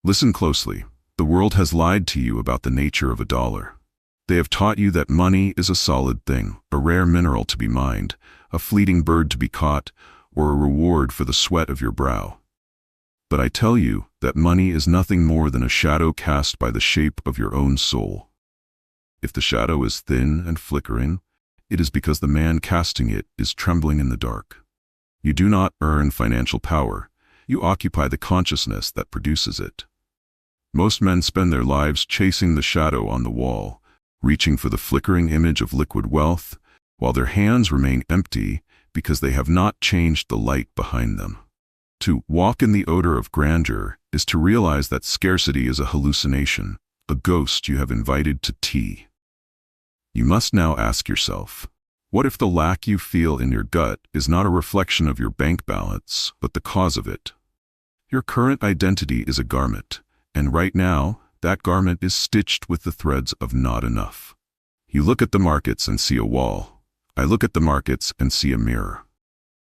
Listen closely. The world has lied to you about the nature of a dollar. They have taught you that money is a solid thing, a rare mineral to be mined, a fleeting bird to be caught, or a reward for the sweat of your brow. But I tell you that money is nothing more than a shadow cast by the shape of your own soul. If the shadow is thin and flickering, it is because the man casting it is trembling in the dark. You do not earn financial power, you occupy the consciousness that produces it. Most men spend their lives chasing the shadow on the wall, reaching for the flickering image of liquid wealth, while their hands remain empty because they have not changed the light behind them. To walk in the odor of grandeur is to realize that scarcity is a hallucination, a ghost you have invited to tea. You must now ask yourself, what if the lack you feel in your gut is not a reflection of your bank balance, but the cause of it? Your current identity is a garment, and right now, that garment is stitched with the threads of not enough. You look at the markets and see a wall. I look at the markets and see a mirror.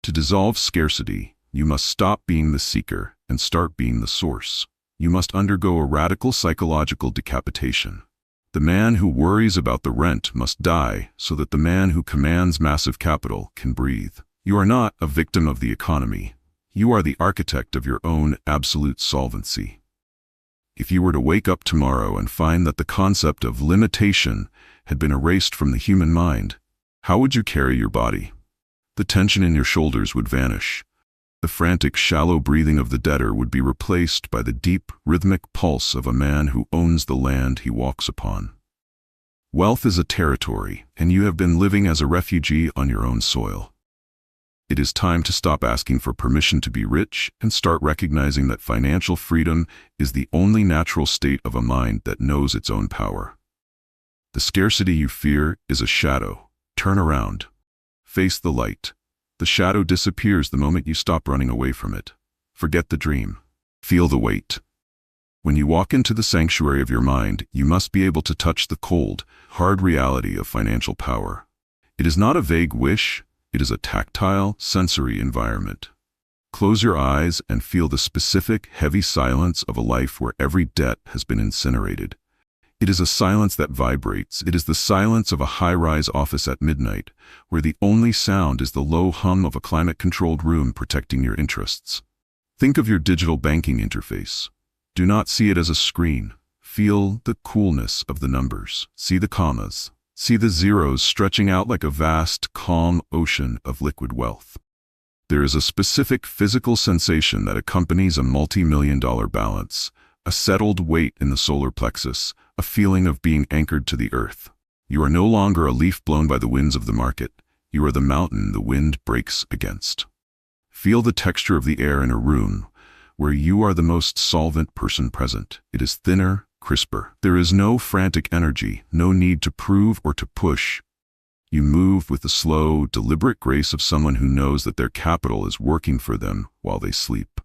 To dissolve scarcity, you must stop being the seeker and start being the source. You must undergo a radical psychological decapitation. The man who worries about the rent must die so that the man who commands massive capital can breathe. You are not a victim of the economy. You are the architect of your own absolute solvency. If you were to wake up tomorrow and find that the concept of limitation had been erased from the human mind, how would you carry your body? The tension in your shoulders would vanish. The frantic, shallow breathing of the debtor would be replaced by the deep, rhythmic pulse of a man who owns the land he walks upon. Wealth is a territory, and you have been living as a refugee on your own soil. It is time to stop asking for permission to be rich and start recognizing that financial freedom is the only natural state of a mind that knows its own power. The scarcity you fear is a shadow. Turn around. Face the light. The shadow disappears the moment you stop running away from it. Forget the dream. Feel the weight. When you walk into the sanctuary of your mind, you must be able to touch the cold, hard reality of financial power. It is not a vague wish. It is a tactile, sensory environment. Close your eyes and feel the specific, heavy silence of a life where every debt has been incinerated. It is a silence that vibrates. It is the silence of a high-rise office at midnight, where the only sound is the low hum of a climate-controlled room protecting your interests. Think of your digital banking interface. Do not see it as a screen. Feel the coolness of the numbers. See the commas. See the zeros stretching out like a vast, calm ocean of liquid wealth. There is a specific physical sensation that accompanies a multi-million-dollar balance, a settled weight in the solar plexus, a feeling of being anchored to the earth. You are no longer a leaf blown by the winds of the market. You are the mountain the wind breaks against. Feel the texture of the air in a room where you are the most solvent person present. It is thinner, crisper. There is no frantic energy, no need to prove or to push. You move with the slow, deliberate grace of someone who knows that their capital is working for them while they sleep.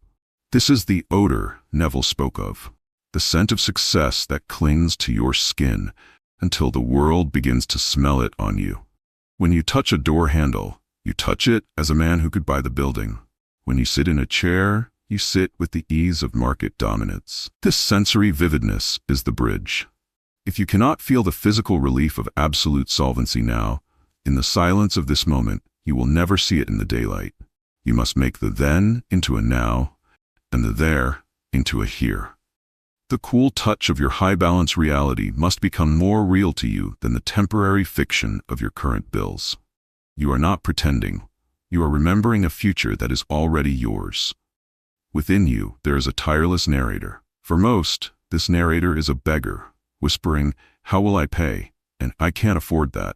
This is the odor Neville spoke of, the scent of success that clings to your skin until the world begins to smell it on you. When you touch a door handle, you touch it as a man who could buy the building. When you sit in a chair, you sit with the ease of market dominance. This sensory vividness is the bridge. If you cannot feel the physical relief of absolute solvency now, in the silence of this moment, you will never see it in the daylight. You must make the then into a now, and the there into a here. The cool touch of your high-balance reality must become more real to you than the temporary fiction of your current bills. You are not pretending. You are remembering a future that is already yours. Within you, there is a tireless narrator. For most, this narrator is a beggar, whispering, "How will I pay? And I can't afford that."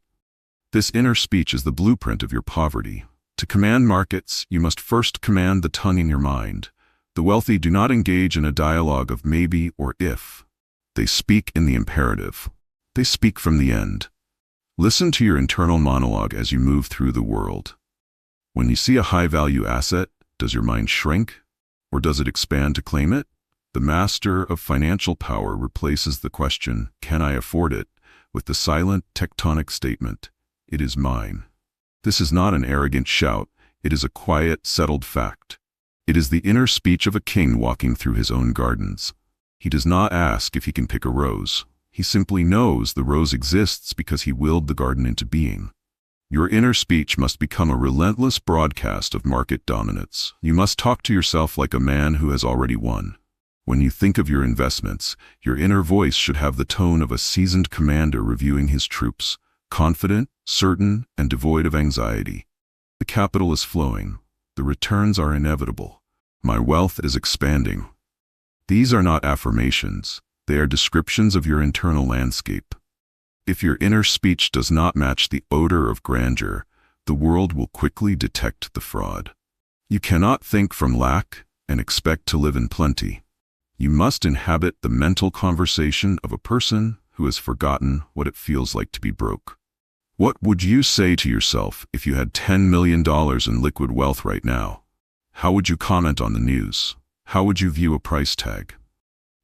This inner speech is the blueprint of your poverty. To command markets, you must first command the tongue in your mind. The wealthy do not engage in a dialogue of maybe or if. They speak in the imperative. They speak from the end. Listen to your internal monologue as you move through the world. When you see a high-value asset, does your mind shrink? Or does it expand to claim it? The master of financial power replaces the question, "Can I afford it?" with the silent, tectonic statement, "It is mine." This is not an arrogant shout. It is a quiet, settled fact. It is the inner speech of a king walking through his own gardens. He does not ask if he can pick a rose. He simply knows the rose exists because he willed the garden into being. Your inner speech must become a relentless broadcast of market dominance. You must talk to yourself like a man who has already won. When you think of your investments, your inner voice should have the tone of a seasoned commander reviewing his troops, confident, certain, and devoid of anxiety. The capital is flowing. The returns are inevitable. My wealth is expanding. These are not affirmations. They are descriptions of your internal landscape. If your inner speech does not match the odor of grandeur, the world will quickly detect the fraud. You cannot think from lack and expect to live in plenty. You must inhabit the mental conversation of a person who has forgotten what it feels like to be broke. What would you say to yourself if you had $10 million in liquid wealth right now? How would you comment on the news? How would you view a price tag?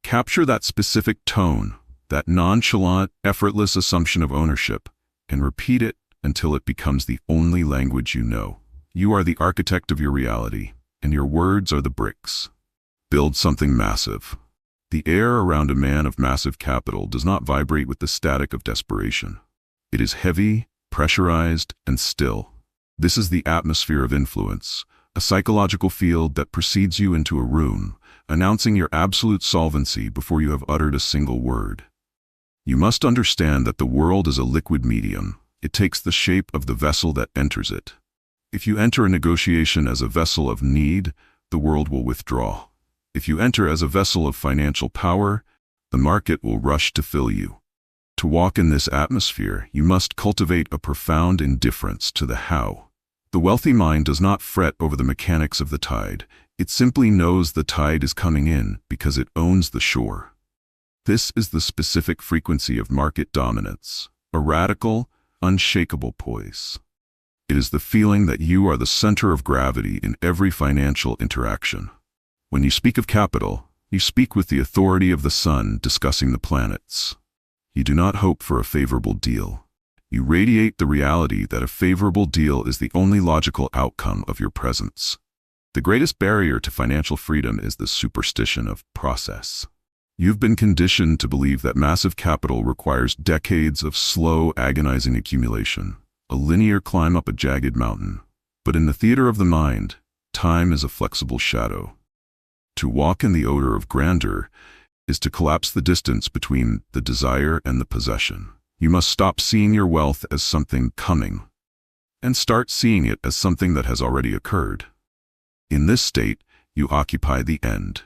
Capture that specific tone, that nonchalant, effortless assumption of ownership, and repeat it until it becomes the only language you know. You are the architect of your reality, and your words are the bricks. Build something massive. The air around a man of massive capital does not vibrate with the static of desperation. It is heavy, pressurized, and still. This is the atmosphere of influence, a psychological field that precedes you into a room, announcing your absolute solvency before you have uttered a single word. You must understand that the world is a liquid medium. It takes the shape of the vessel that enters it. If you enter a negotiation as a vessel of need, the world will withdraw. If you enter as a vessel of financial power, the market will rush to fill you. To walk in this atmosphere, you must cultivate a profound indifference to the how. The wealthy mind does not fret over the mechanics of the tide. It simply knows the tide is coming in because it owns the shore. This is the specific frequency of market dominance, a radical, unshakable poise. It is the feeling that you are the center of gravity in every financial interaction. When you speak of capital, you speak with the authority of the sun discussing the planets. You do not hope for a favorable deal. You radiate the reality that a favorable deal is the only logical outcome of your presence. The greatest barrier to financial freedom is the superstition of process. You've been conditioned to believe that massive capital requires decades of slow, agonizing accumulation, a linear climb up a jagged mountain. But in the theater of the mind, time is a flexible shadow. To walk in the odor of grandeur is to collapse the distance between the desire and the possession. You must stop seeing your wealth as something coming, and start seeing it as something that has already occurred. In this state, you occupy the end.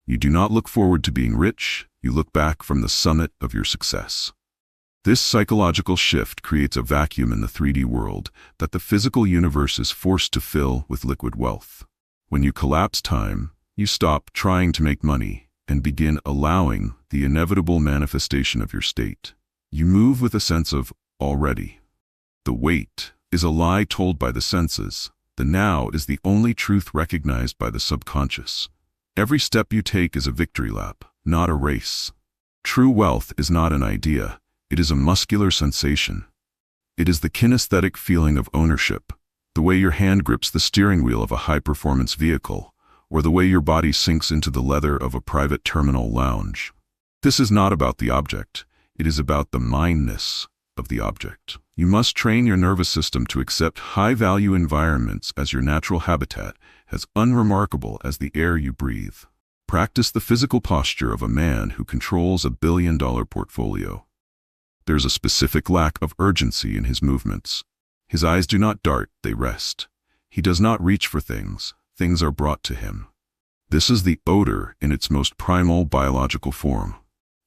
You do not look forward to being rich, you look back from the summit of your success. This psychological shift creates a vacuum in the 3D world that the physical universe is forced to fill with liquid wealth. When you collapse time, you stop trying to make money and begin allowing the inevitable manifestation of your state. You move with a sense of already. The wait is a lie told by the senses. The now is the only truth recognized by the subconscious. Every step you take is a victory lap, not a race. True wealth is not an idea. It is a muscular sensation. It is the kinesthetic feeling of ownership, the way your hand grips the steering wheel of a high-performance vehicle, or the way your body sinks into the leather of a private terminal lounge. This is not about the object. It is about the mindness of the object. You must train your nervous system to accept high-value environments as your natural habitat, as unremarkable as the air you breathe. Practice the physical posture of a man who controls $1 billion portfolio. There's a specific lack of urgency in his movements. His eyes do not dart, they rest. He does not reach for things. Things are brought to him. This is the odor in its most primal biological form.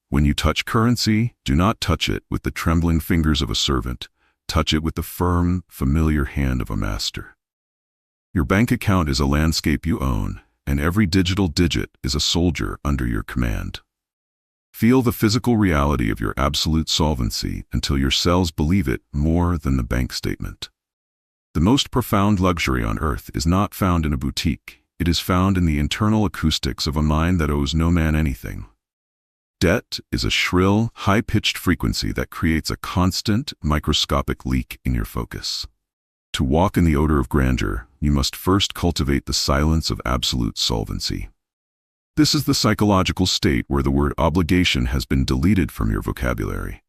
When you touch currency, do not touch it with the trembling fingers of a servant. Touch it with the firm, familiar hand of a master. Your bank account is a landscape you own, and every digital digit is a soldier under your command. Feel the physical reality of your absolute solvency until your cells believe it more than the bank statement. The most profound luxury on earth is not found in a boutique. It is found in the internal acoustics of a mind that owes no man anything. Debt is a shrill, high-pitched frequency that creates a constant, microscopic leak in your focus. To walk in the odor of grandeur, you must first cultivate the silence of absolute solvency. This is the psychological state where the word obligation has been deleted from your vocabulary.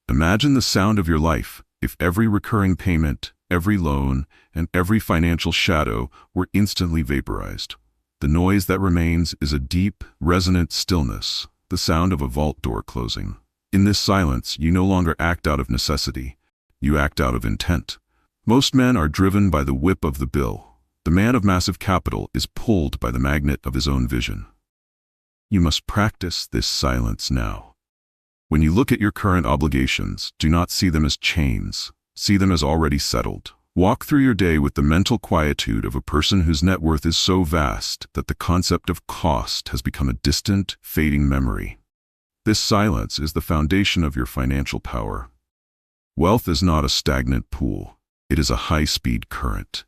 Imagine the sound of your life if every recurring payment, every loan, and every financial shadow were instantly vaporized. The noise that remains is a deep, resonant stillness, the sound of a vault door closing. In this silence, you no longer act out of necessity. You act out of intent. Most men are driven by the whip of the bill. The man of massive capital is pulled by the magnet of his own vision. You must practice this silence now. When you look at your current obligations, do not see them as chains. See them as already settled. Walk through your day with the mental quietude of a person whose net worth is so vast that the concept of cost has become a distant, fading memory. This silence is the foundation of your financial power. Wealth is not a stagnant pool. It is a high-speed current.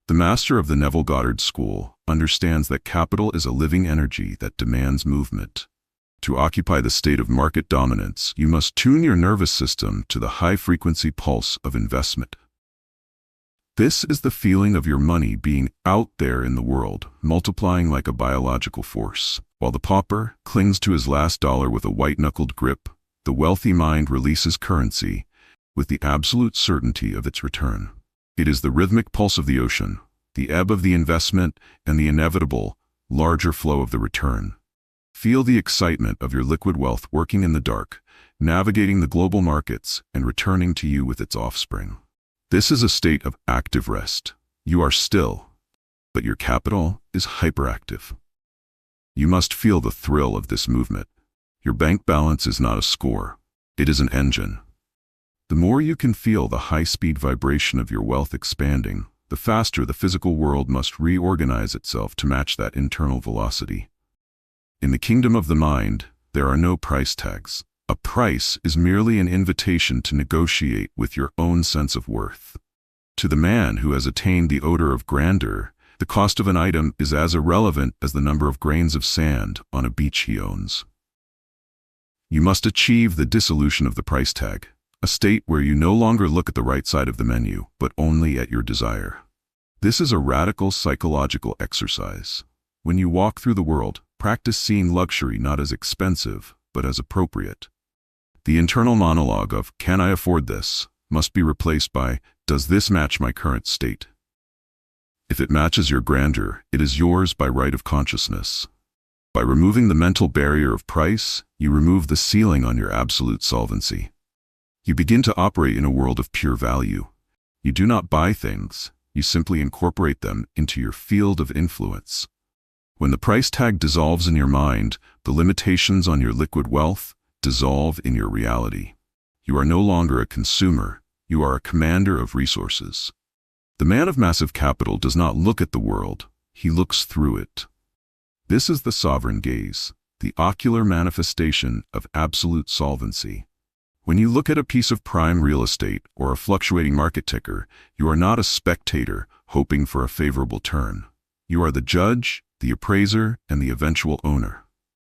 The master of the Neville Goddard school understands that capital is a living energy that demands movement. To occupy the state of market dominance, you must tune your nervous system to the high-frequency pulse of investment. This is the feeling of your money being out there in the world, multiplying like a biological force. While the pauper clings to his last dollar with a white-knuckled grip, the wealthy mind releases currency with the absolute certainty of its return. It is the rhythmic pulse of the ocean, the ebb of the investment, and the inevitable, larger flow of the return. Feel the excitement of your liquid wealth working in the dark, navigating the global markets, and returning to you with its offspring. This is a state of active rest. You are still, but your capital is hyperactive. You must feel the thrill of this movement. Your bank balance is not a score. It is an engine. The more you can feel the high-speed vibration of your wealth expanding, the faster the physical world must reorganize itself to match that internal velocity. In the kingdom of the mind, there are no price tags. A price is merely an invitation to negotiate with your own sense of worth. To the man who has attained the odor of grandeur, the cost of an item is as irrelevant as the number of grains of sand on a beach he owns. You must achieve the dissolution of the price tag, a state where you no longer look at the right side of the menu, but only at your desire. This is a radical psychological exercise. When you walk through the world, practice seeing luxury not as expensive, but as appropriate. The internal monologue of, "Can I afford this?" must be replaced by, "Does this match my current state?" If it matches your grandeur, it is yours by right of consciousness. By removing the mental barrier of price, you remove the ceiling on your absolute solvency. You begin to operate in a world of pure value. You do not buy things, you simply incorporate them into your field of influence. When the price tag dissolves in your mind, the limitations on your liquid wealth dissolve in your reality. You are no longer a consumer, you are a commander of resources. The man of massive capital does not look at the world, he looks through it. This is the sovereign gaze, the ocular manifestation of absolute solvency. When you look at a piece of prime real estate or a fluctuating market ticker, you are not a spectator hoping for a favorable turn. You are the judge, the appraiser, and the eventual owner.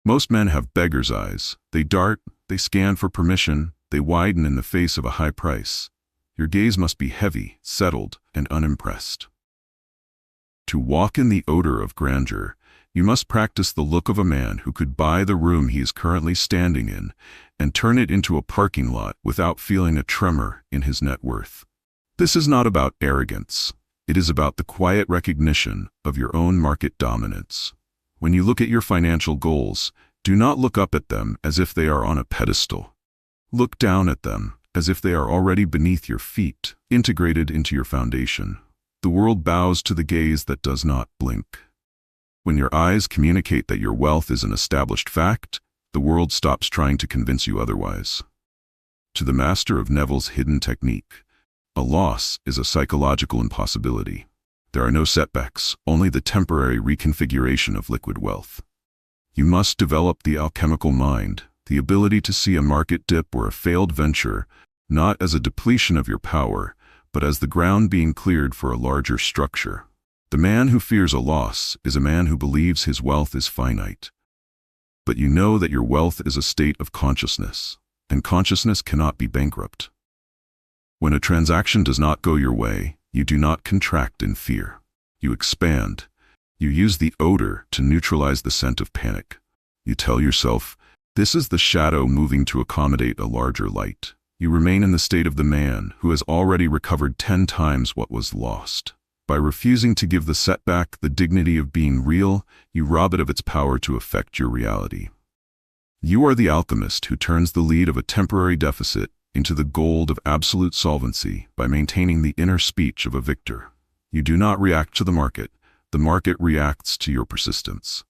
Most men have beggar's eyes. They dart, they scan for permission, they widen in the face of a high price. Your gaze must be heavy, settled, and unimpressed. To walk in the odor of grandeur, you must practice the look of a man who could buy the room he is currently standing in and turn it into a parking lot without feeling a tremor in his net worth. This is not about arrogance. It is about the quiet recognition of your own market dominance. When you look at your financial goals, do not look up at them as if they are on a pedestal. Look down at them as if they are already beneath your feet, integrated into your foundation. The world bows to the gaze that does not blink. When your eyes communicate that your wealth is an established fact, the world stops trying to convince you otherwise. To the master of Neville's hidden technique, a loss is a psychological impossibility. There are no setbacks, only the temporary reconfiguration of liquid wealth. You must develop the alchemical mind, the ability to see a market dip or a failed venture, not as a depletion of your power, but as the ground being cleared for a larger structure. The man who fears a loss is a man who believes his wealth is finite. But you know that your wealth is a state of consciousness, and consciousness cannot be bankrupt. When a transaction does not go your way, you do not contract in fear. You expand. You use the odor to neutralize the scent of panic. You tell yourself, this is the shadow moving to accommodate a larger light. You remain in the state of the man who has already recovered 10 times what was lost. By refusing to give the setback the dignity of being real, you rob it of its power to affect your reality. You are the alchemist who turns the lead of a temporary deficit into the gold of absolute solvency by maintaining the inner speech of a victor. You do not react to the market reacts to your persistence.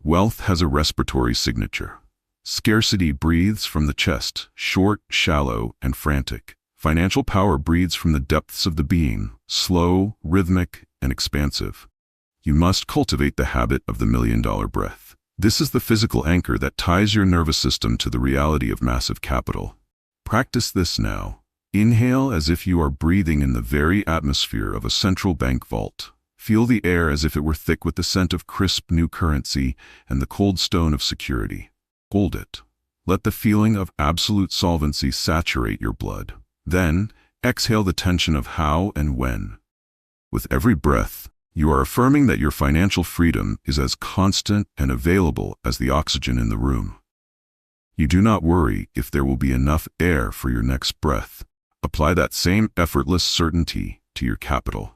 Wealth has a respiratory signature. Scarcity breathes from the chest, short, shallow, and frantic. Financial power breathes from the depths of the being, slow, rhythmic, and expansive. You must cultivate the habit of the million-dollar breath. This is the physical anchor that ties your nervous system to the reality of massive capital. Practice this now. Inhale as if you are breathing in the very atmosphere of a central bank vault. Feel the air as if it were thick with the scent of crisp new currency and the cold stone of security. Hold it. Let the feeling of absolute solvency saturate your blood. Then, exhale the tension of how and when. With every breath, you are affirming that your financial freedom is as constant and available as the oxygen in the room. You do not worry if there will be enough air for your next breath. Apply that same effortless certainty to your capital.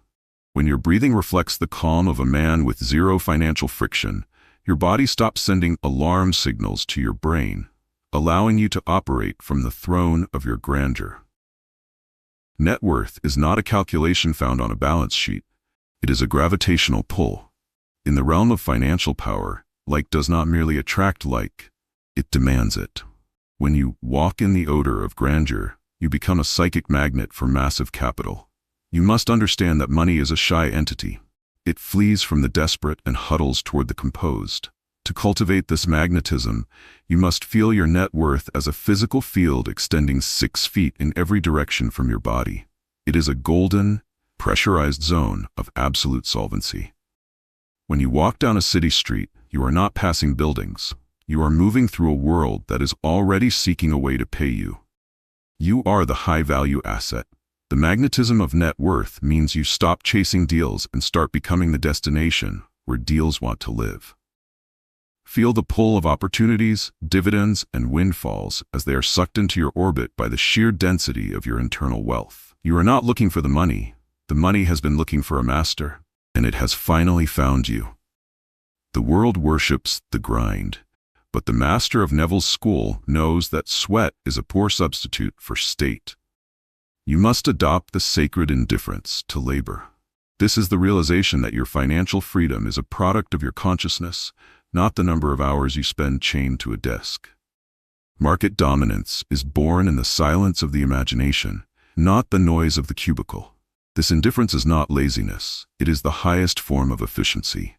When your breathing reflects the calm of a man with zero financial friction, your body stops sending alarm signals to your brain, allowing you to operate from the throne of your grandeur. Net worth is not a calculation found on a balance sheet. It is a gravitational pull. In the realm of financial power, like does not merely attract like, it demands it. When you walk in the odor of grandeur, you become a psychic magnet for massive capital. You must understand that money is a shy entity. It flees from the desperate and huddles toward the composed. To cultivate this magnetism, you must feel your net worth as a physical field extending 6 feet in every direction from your body. It is a golden, pressurized zone of absolute solvency. When you walk down a city street, you are not passing buildings. You are moving through a world that is already seeking a way to pay you. You are the high-value asset. The magnetism of net worth means you stop chasing deals and start becoming the destination where deals want to live. Feel the pull of opportunities, dividends, and windfalls as they are sucked into your orbit by the sheer density of your internal wealth. You are not looking for the money has been looking for a master, and it has finally found you. The world worships the grind, but the master of Neville's school knows that sweat is a poor substitute for state. You must adopt the sacred indifference to labor. This is the realization that your financial freedom is a product of your consciousness, not the number of hours you spend chained to a desk. Market dominance is born in the silence of the imagination, not the noise of the cubicle. This indifference is not laziness. It is the highest form of efficiency.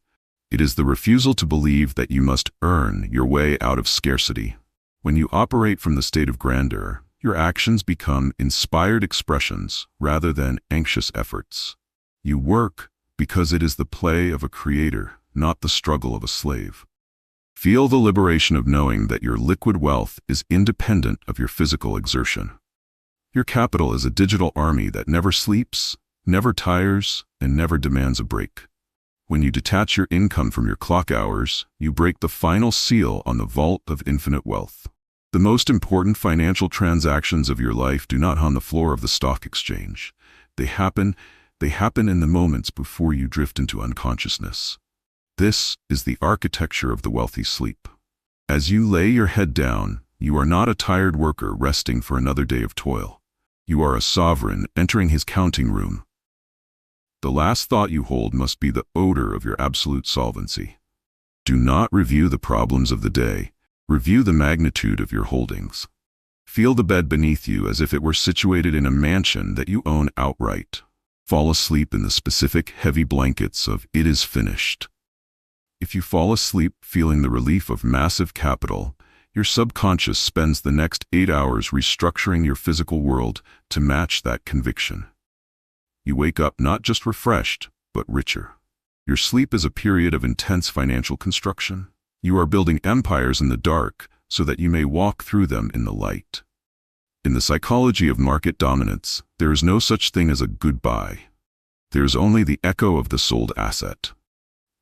It is the refusal to believe that you must earn your way out of scarcity. When you operate from the state of grandeur, your actions become inspired expressions rather than anxious efforts. You work because it is the play of a creator, not the struggle of a slave. Feel the liberation of knowing that your liquid wealth is independent of your physical exertion. Your capital is a digital army that never sleeps, never tires, and never demands a break. When you detach your income from your clock hours, you break the final seal on the vault of infinite wealth. The most important financial transactions of your life do not on the floor of the stock exchange. They happen in the moments before you drift into unconsciousness. This is the architecture of the wealthy sleep. As you lay your head down, you are not a tired worker resting for another day of toil. You are a sovereign entering his counting room. The last thought you hold must be the odor of your absolute solvency. Do not review the problems of the day. Review the magnitude of your holdings. Feel the bed beneath you as if it were situated in a mansion that you own outright. Fall asleep in the specific heavy blankets of "it is finished." If you fall asleep feeling the relief of massive capital, your subconscious spends the next 8 hours restructuring your physical world to match that conviction. You wake up not just refreshed, but richer. Your sleep is a period of intense financial construction. You are building empires in the dark so that you may walk through them in the light. In the psychology of market dominance, there is no such thing as a goodbye. There is only the echo of the sold asset.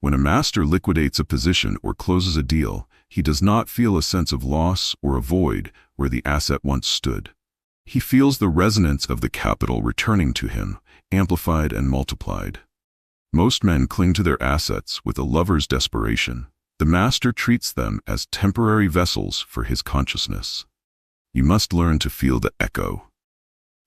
When a master liquidates a position or closes a deal, he does not feel a sense of loss or a void where the asset once stood. He feels the resonance of the capital returning to him, amplified and multiplied. Most men cling to their assets with a lover's desperation. The master treats them as temporary vessels for his consciousness. You must learn to feel the echo.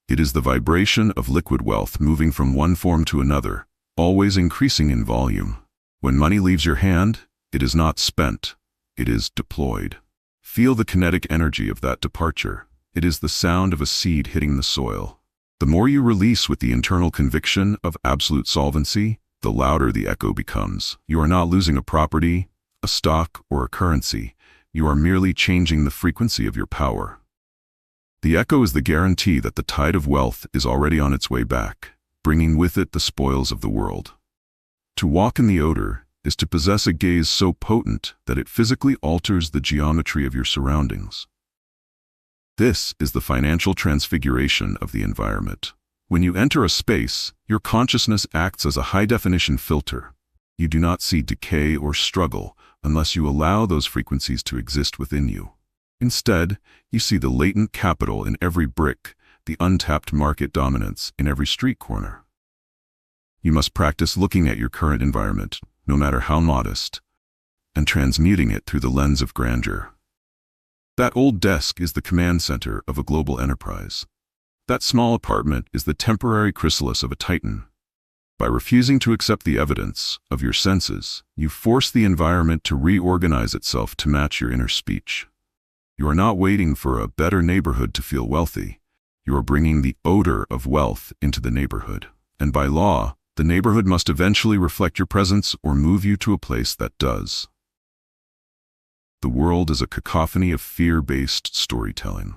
It is the vibration of liquid wealth moving from one form to another, always increasing in volume. When money leaves your hand, it is not spent, it is deployed. Feel the kinetic energy of that departure. It is the sound of a seed hitting the soil. The more you release with the internal conviction of absolute solvency, the louder the echo becomes. You are not losing a property, a stock, or a currency. You are merely changing the frequency of your power. The echo is the guarantee that the tide of wealth is already on its way back, bringing with it the spoils of the world. To walk in the odor is to possess a gaze so potent that it physically alters the geometry of your surroundings. This is the financial transfiguration of the environment. When you enter a space, your consciousness acts as a high-definition filter. You do not see decay or struggle unless you allow those frequencies to exist within you. Instead, you see the latent capital in every brick, the untapped market dominance in every street corner. You must practice looking at your current environment, no matter how modest, and transmuting it through the lens of grandeur. That old desk is the command center of a global enterprise. That small apartment is the temporary chrysalis of a titan. By refusing to accept the evidence of your senses, you force the environment to reorganize itself to match your inner speech. You are not waiting for a better neighborhood to feel wealthy. You are bringing the odor of wealth into the neighborhood. And by law, the neighborhood must eventually reflect your presence or move you to a place that does. The world is a cacophony of fear-based storytelling.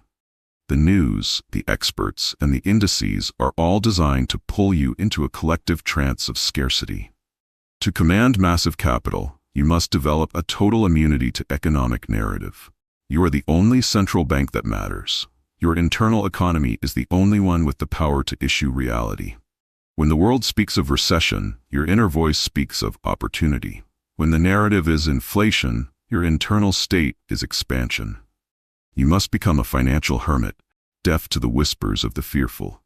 The news, the experts, and the indices are all designed to pull you into a collective trance of scarcity. To command massive capital, you must develop a total immunity to economic narrative. You are the only central bank that matters. Your internal economy is the only one with the power to issue reality. When the world speaks of recession, your inner voice speaks of opportunity. When the narrative is inflation, your internal state is expansion. You must become a financial hermit, deaf to the whispers of the fearful.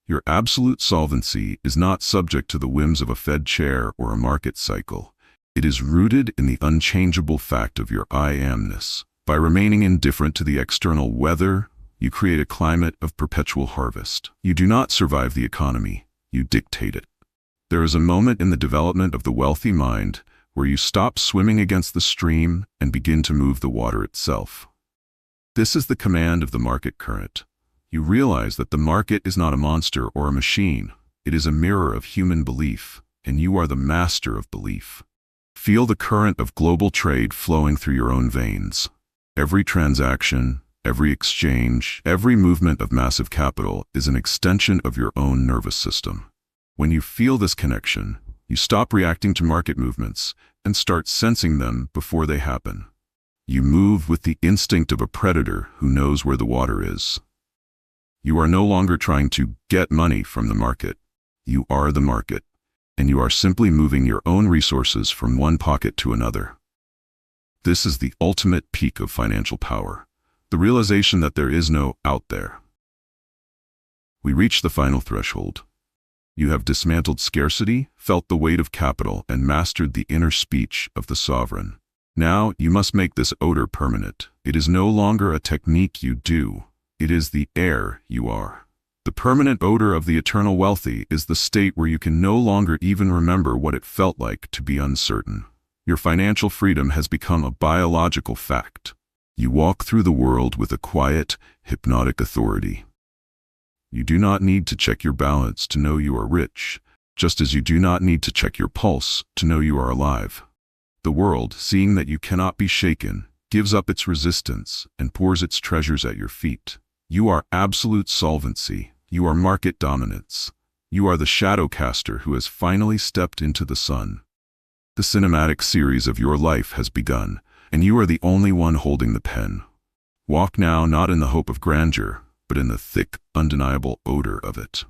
Your absolute solvency is not subject to the whims of a Fed chair or a market cycle. It is rooted in the unchangeable fact of your I amness. By remaining indifferent to the external weather, you create a climate of perpetual harvest. You do not survive the economy, you dictate it. There is a moment in the development of the wealthy mind where you stop swimming against the stream and begin to move the water itself. This is the command of the market current. You realize that the market is not a monster or a machine. It is a mirror of human belief, and you are the master of belief. Feel the current of global trade flowing through your own veins. Every transaction, every exchange, every movement of massive capital is an extension of your own nervous system. When you feel this connection, you stop reacting to market movements and start sensing them before they happen. You move with the instinct of a predator who knows where the water is. You are no longer trying to get money from the market. You are the market, and you are simply moving your own resources from one pocket to another. This is the ultimate peak of financial power, the realization that there is no out there. We reach the final threshold. You have dismantled scarcity, felt the weight of capital, and mastered the inner speech of the sovereign. Now you must make this odor permanent. It is no longer a technique you do. It is the air you are. The permanent odor of the eternal wealthy is the state where you can no longer even remember what it felt like to be uncertain. Your financial freedom has become a biological fact. You walk through the world with a quiet, hypnotic authority. You do not need to check your balance to know you are rich, just as you do not need to check your pulse to know you are alive. The world, seeing that you cannot be shaken, gives up its resistance and pours its treasures at your feet. You are absolute solvency. You are market dominance. You are the shadow caster who has finally stepped into the sun. The cinematic series of your life has begun, and you are the only one holding the pen. Walk now not in the hope of grandeur, but in the thick, undeniable odor of it.